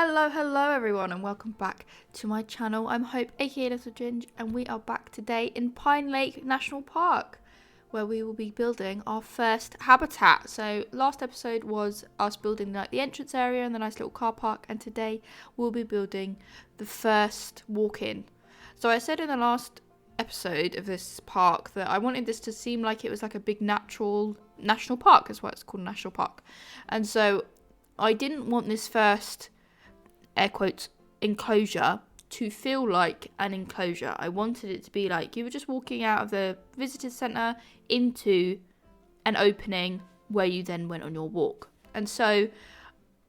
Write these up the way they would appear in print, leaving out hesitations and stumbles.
Hello everyone, and welcome back to my channel. I'm Hope, aka Little Ginge, and we are back today in Pine Lake National Park, where we will be building our first habitat. So last episode was us building like the entrance area and the nice little car park, and today we'll be building the first walk-in. So I said in the last episode of this park that I wanted this to seem like it was like a big national park. That's why it's called National Park. And so I didn't want this first air quotes enclosure to feel like an enclosure. I wanted it to be like you were just walking out of the visitor centre into an opening where you then went on your walk. And so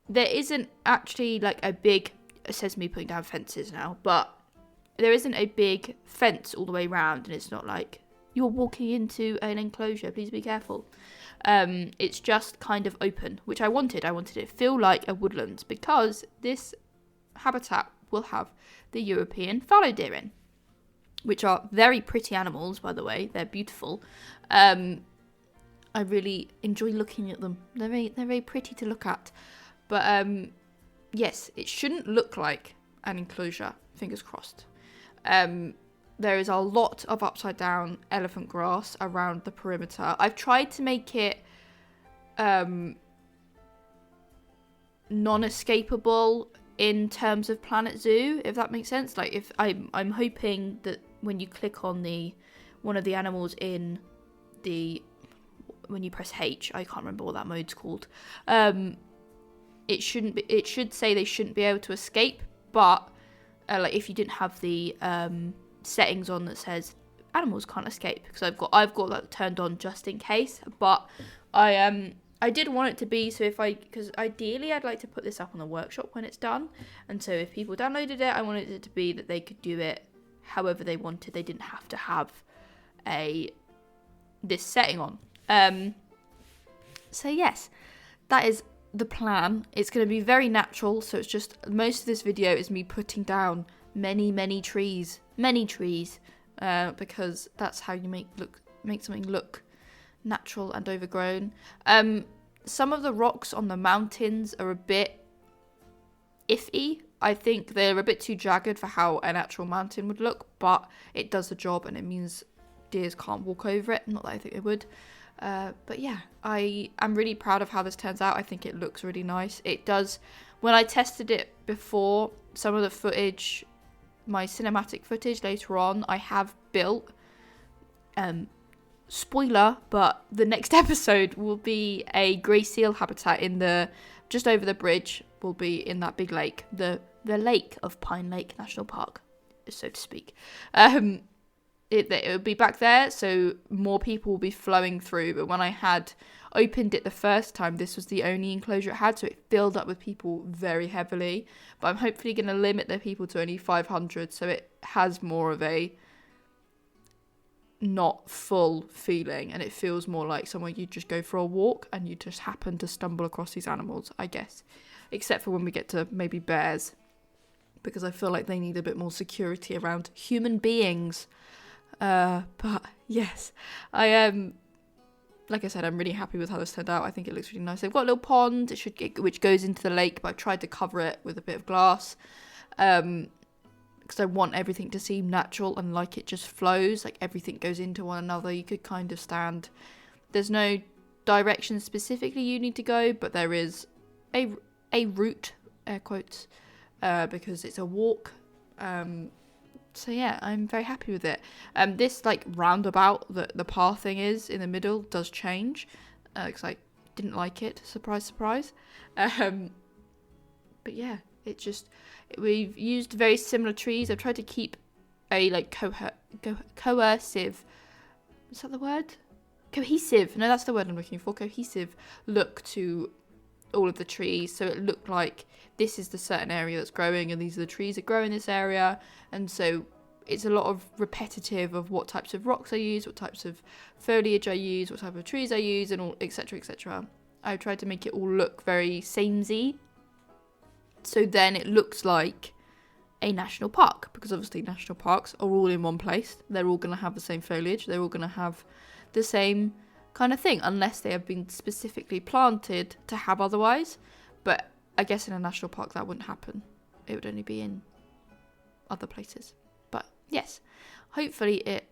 there isn't actually like a big, it says me putting down fences now, but there isn't a big fence all the way around, and it's not like you're walking into an enclosure, please be careful. It's just kind of open, which I wanted. I wanted it to feel like a woodland, because this habitat will have the European Fallow Deer in, which are very pretty animals, by the way. They're beautiful. I really enjoy looking at them. They're very pretty to look at. But yes, it shouldn't look like an enclosure, fingers crossed. There is a lot of upside down elephant grass around the perimeter. I've tried to make it non-escapable in terms of Planet Zoo, if that makes sense. Like, if I'm hoping that when you click on one of the animals in when you press H, I can't remember what that mode's called. It should say they shouldn't be able to escape, but like if you didn't have the settings on that says animals can't escape, because I've got that turned on just in case. But I did want it to be so because ideally I'd like to put this up on the workshop when it's done, and so if people downloaded it, I wanted it to be that they could do it however they wanted. They didn't have to have this setting on. So yes, that is the plan. It's going to be very natural, so it's just most of this video is me putting down many trees, because that's how you make something look natural and overgrown. Some of the rocks on the mountains are a bit iffy. I think they're a bit too jagged for how a natural mountain would look, but it does the job, and it means deers can't walk over it. Not that I think they would. But yeah, I am really proud of how this turns out. I think it looks really nice. It does. When I tested it before, some of the footage, my cinematic footage later on, I have built. Spoiler, but the next episode will be a grey seal habitat just over the bridge. Will be in that big lake, the lake of Pine Lake National Park, so to speak. It would be back there, so more people will be flowing through. But when I had opened it the first time, this was the only enclosure it had, so it filled up with people very heavily. But I'm hopefully going to limit the people to only 500, so it has more of a not full feeling, and it feels more like somewhere you just go for a walk and you just happen to stumble across these animals, I guess. Except for when we get to maybe bears, because I feel like they need a bit more security around human beings. But yes, like I said, I'm really happy with how this turned out. I think it looks really nice. They've got a little pond which goes into the lake, but I tried to cover it with a bit of glass, because I want everything to seem natural and like it just flows, like everything goes into one another. You could kind of stand, there's no direction specifically you need to go, but there is a route, air quotes, because it's a walk. So yeah, I'm very happy with it. This like roundabout that the path thing is in the middle does change, because I didn't like it. Surprise, surprise. But yeah, we've used very similar trees. I've tried to keep a like coercive. Is that the word? Cohesive. No, that's the word I'm looking for. Cohesive look to all of the trees, so it looked like this is the certain area that's growing, and these are the trees that grow in this area. And so it's a lot of repetitive of what types of rocks I use, what types of foliage I use, what type of trees I use, and all, etc, etc. I've tried to make it all look very samey, so then it looks like a national park, because obviously national parks are all in one place. They're all going to have the same foliage, they're all going to have the same kind of thing, unless they have been specifically planted to have otherwise. But I guess in a national park that wouldn't happen. It would only be in other places. But yes, hopefully it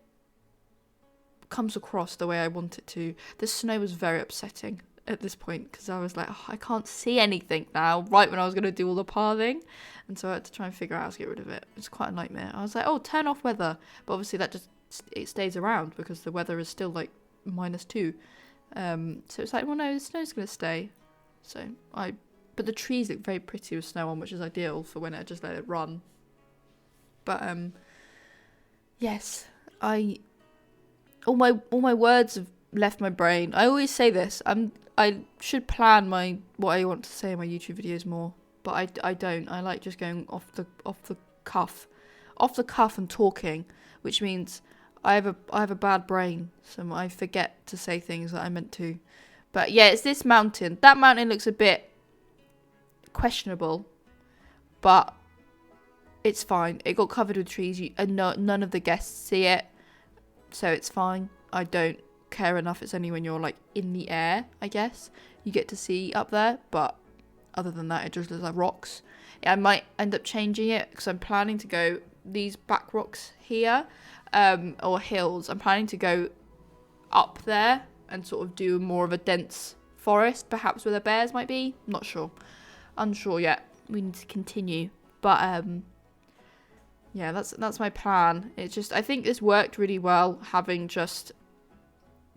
comes across the way I want it to. The snow was very upsetting at this point because I was like, oh, I can't see anything now, right when I was going to do all the pathing. And so I had to try and figure out how to get rid of it. It's quite a nightmare. I was like, oh, turn off weather. But obviously that just, it stays around because the weather is still like -2. So it's like, well, no, the snow's going to stay. But the trees look very pretty with snow on, which is ideal for when I just let it run. But yes, all my words have left my brain. I always say this. I should plan what I want to say in my YouTube videos more, but I don't. I like just going off the cuff and talking, which means I have a bad brain, so I forget to say things that I meant to. But yeah, it's this mountain. That mountain looks a bit questionable, but it's fine. It got covered with trees, and none of the guests see it, so it's fine. I don't care enough. It's only when you're like in the air, I guess, you get to see up there, but other than that, it just looks like rocks. I might end up changing it because I'm planning to go these back rocks here, or hills. I'm planning to go up there and sort of do more of a dense forest, perhaps where the bears might be. Not sure. Unsure yet. We need to continue. But yeah, that's my plan. It's just, I think this worked really well, having just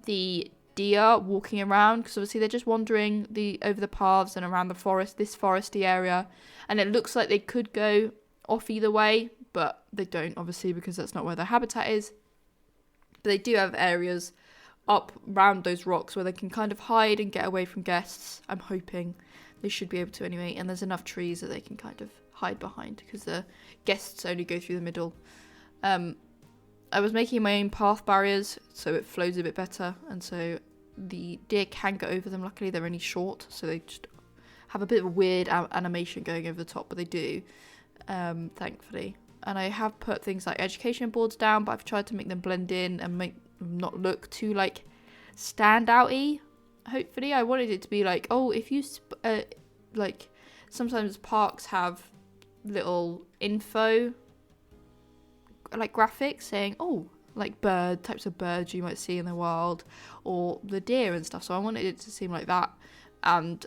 the deer walking around, because obviously they're just wandering over the paths and around this foresty area, and it looks like they could go off either way, but they don't, obviously, because that's not where their habitat is. But they do have areas up around those rocks where they can kind of hide and get away from guests. I'm hoping they should be able to anyway, and there's enough trees that they can kind of hide behind because the guests only go through the middle. I was making my own path barriers so it flows a bit better, and so the deer can go over them. Luckily they're only short, so they just have a bit of a weird animation going over the top, but they do, thankfully. And I have put things like education boards down, but I've tried to make them blend in and make them not look too like standout-y. Hopefully I wanted it to be like, oh, if you like, sometimes parks have little info like graphics saying, oh, like types of birds you might see in the wild, or the deer and stuff. So I wanted it to seem like that. And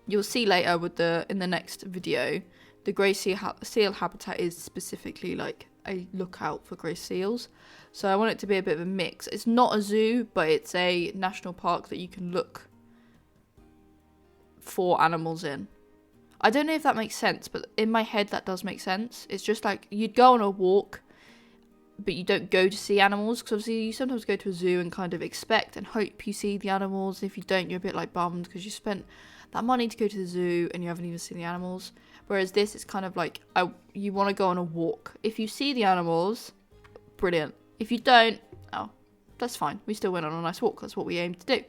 you'll see later in the next video, the grey seal habitat is specifically like a lookout for grey seals. So I want it to be a bit of a mix. It's not a zoo, but it's a national park that you can look for animals in. I don't know if that makes sense, but in my head that does make sense. It's just like you'd go on a walk, but you don't go to see animals, because obviously you sometimes go to a zoo and kind of expect and hope you see the animals. If you don't, you're a bit like bummed because you spent that money to go to the zoo and you haven't even seen the animals. Whereas this is kind of like, you want to go on a walk. If you see the animals, brilliant. If you don't, oh, that's fine. We still went on a nice walk. That's what we aim to do.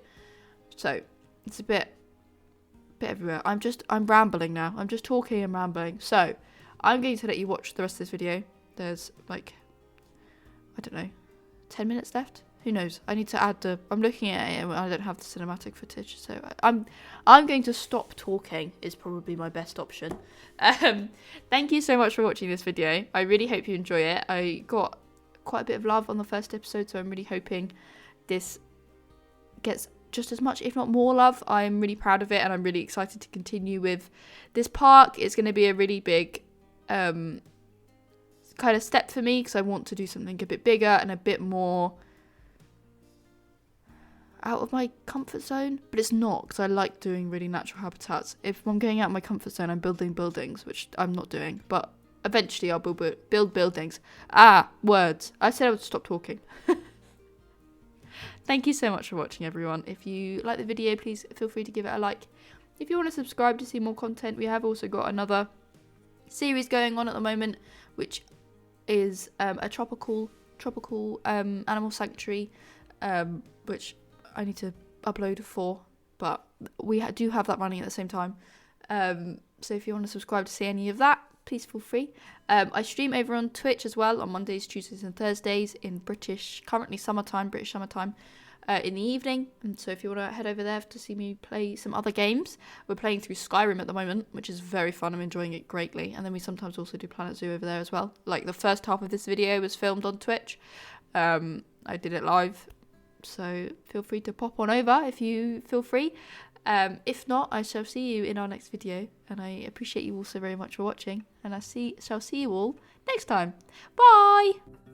So it's a bit everywhere. I'm rambling now. I'm just talking and rambling. So I'm going to let you watch the rest of this video. There's like, I don't know, 10 minutes left. Who knows? I need to add I'm looking at it and I don't have the cinematic footage, so I'm going to stop talking is probably my best option. Thank you so much for watching this video. I really hope you enjoy it. I got quite a bit of love on the first episode, so I'm really hoping this gets just as much, if not more, love. I'm really proud of it, and I'm really excited to continue with this park. It's going to be a really big kind of step for me, because I want to do something a bit bigger and a bit more out of my comfort zone, but it's not, because I like doing really natural habitats. If I'm going out of my comfort zone, I'm building buildings, which I'm not doing, but eventually I'll build buildings. Words. I said I would stop talking. Thank you so much for watching, everyone. If you like the video, please feel free to give it a like. If you want to subscribe to see more content, we have also got another series going on at the moment, which is a tropical animal sanctuary, which I need to upload for, but we do have that running at the same time. So if you want to subscribe to see any of that, please feel free. I stream over on Twitch as well on Mondays, Tuesdays and Thursdays in currently British summertime. in the evening. And so if you want to head over there to see me play some other games, we're playing through Skyrim at the moment, which is very fun. I'm enjoying it greatly. And then we sometimes also do Planet Zoo over there as well. Like the first half of this video was filmed on Twitch. I did it live, so feel free to pop on over if you feel free. If not, I shall see you in our next video, and I appreciate you all so very much for watching, and I shall see you all next time. Bye!